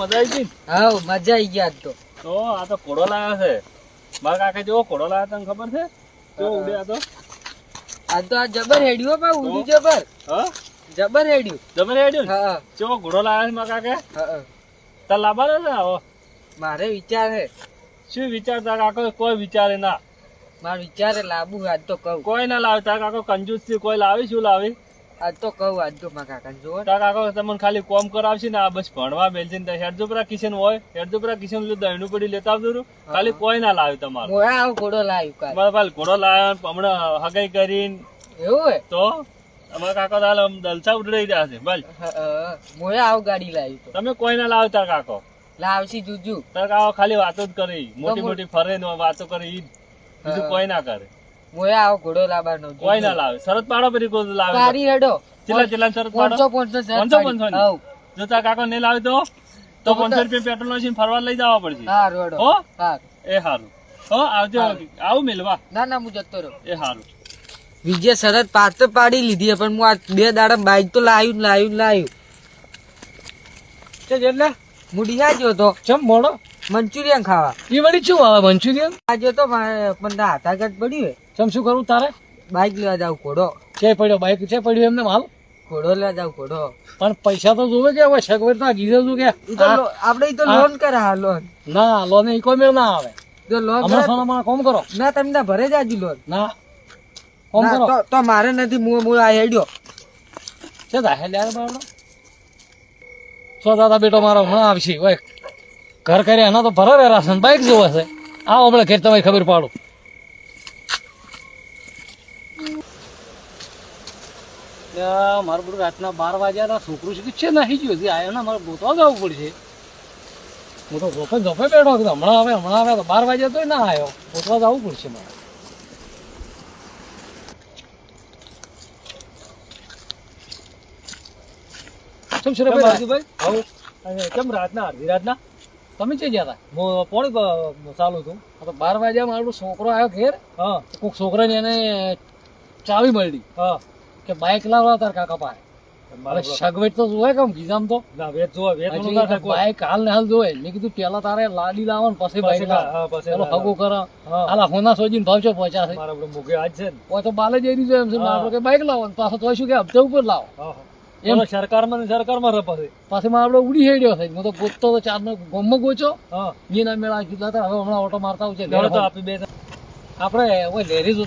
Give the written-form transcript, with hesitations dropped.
મજા આવી ગઈ? હા મજા આવી ગઈ આજ તો. તો આ તો ઘોડો લાવ્યા છે. મારા કાકા જેવો ઘોડો લાવ્યા તને ખબર છે? કેવો ઉડ્યા તો? આ તો આ જબર હેડ્યો બા ઉડી જબર. હા જબર હેડ્યું. જબર હેડ્યું ને? હા કેવો ઘોડો લાવ્યા છે મારા કાકા? હા તાર લાવવાનો છે આવો? મારે વિચાર હે. શું વિચાર તાર કાકો? કોઈ વિચારે ના. મારે વિચારે લાવુ આજ તો કહું. કોઈ ના લાવે. તાર કાકો કંજૂસ થી કોઈ લાવી શું લાવી? આજ તો કહું આજ તો મારા કાકા જો. તાર કાકો તમને ખાલી કોમ કરાવશે ને આ બસ ભણવા બેલશે ને હેડજોપરા કિશન હોય હેડજોપરા કિશન દહીણું પડી લેતા આવતું ખાલી કોઈ ના લાવે તમારું. મોયા આવ ઘોડો લાવ્યું કાલ. તમારા પાલ ઘોડો લાવ્યો હમણાં હગાઈ કરીને એવું હે તો અમારા કાકો તો હાલ આમ દલસા ઉડડાઈ રહ્યા છે ભાઈ. મોયા આવ ગાડી લાવી તો. તમે કોઈ ના લાવે તાર કાકો. લાવશી જુજુ. તાર કાકો ખાલી વાતો જ કરે મોટી મોટી ફરે ને વાતો કરે ઈ બીજું કોઈ ના કરે. મોયા આવ ઘોડો લાવવાનો કોઈ ના લાવે. શરત પાડો પછી કોઈ લાવે. ગાડી હેડો. ચેલા શરત પાડો? 500 જો તાર કાકો નહીં લાવે તો 500 રૂપિયા પેટ્રોલ નો ફરવા લઈ જવા પડશે. હારું હેડો. હો હારું. એ હારું. હો આવજો. આવું મેલવા. ના ના હું જતો રહું. એ હારું. વિજય શરત પાત્ર પાડી લીધી પણ હું આ 2 દાડા બાઈક તો લાવ્યું. એટલે મુડિયા ગયો તો ચમ મોડો મંચુરિયન ખાવા. ઈ વળી શું આવે મંચુરિયન? આજે તો પણ હાથાઘાટ પડ્યું ચમ શું કરું તારે? બાઈક લેવા જાવ ઘોડો. છે પડ્યો બાઈક છે પડ્યો એમને માલ ઘોડો લેવા જાવ ઘોડો. પણ પૈસા તો જોવે કે હવે સગવડ તો ગીધે શું કે આપડે તો લોન કરા લોન. ના લોન ઈ કોઈ મેળ ના આવે. જો લોન હમણાં સોનામાં કોમ કરો. ના તમને ભરે જાજુ લોન. ના કોમ કરો તો મારે નથી હું આ હેડ્યો છે દા હે લ્યા બાબડો. સો દાદા બેટો મારો હમણાં આવશે ઓય ઘર કરે એના તો ભરે રાશન બાઈક જોવે છે. આવો હમણાં ઘેર તમારી ખબર પાડું. મારું બધું રાતના 12 વાગ્યા છોકરું છે છે નહીં ગયું હજી આવ્યો ને મારે ગોતવા જવું પડશે. હું તો ઝોપે બેઠો હમણાં આવે તો 12 વાગ્યા તો ના આવ્યો. ગોતવા જવું પડશે મારે. કેમ રાતના અડધી રાતના તમે છે ગયા હતા? પોણી ચાલુ હતું. 12 વાગ્યા મારો છોકરો આવ્યો ઘેર. હા કોઈક છોકરાને એને ચાવી મળી કે બાઈક લાવવા તાર કાકા પાસે. સગવડ તો જોવે કેમ ગીજામ તો બાઈક હાલ ને હાલ જોવે. મેં કીધું પેલા તારે લાડી લાવો ને પછી બાઈક પેલો હગો કરે. હાલ હોના સોજીને ભાવશો 50 તો બાલે જઈ રહ્યું એમ છે. આપડે કે બાઈક લાવો પાછો તો શું કે હપ્તે ઉપર લાવો એમ. સરકારમાં પાછી માં આપડે ઉડી હેડ્યો થાય. હું તો ગોતતો તો 4 નો ગોમો ગોચો એના મેળા કીધા હવે હમણાં ઓટો મારતા આવશે. આપડે લેરી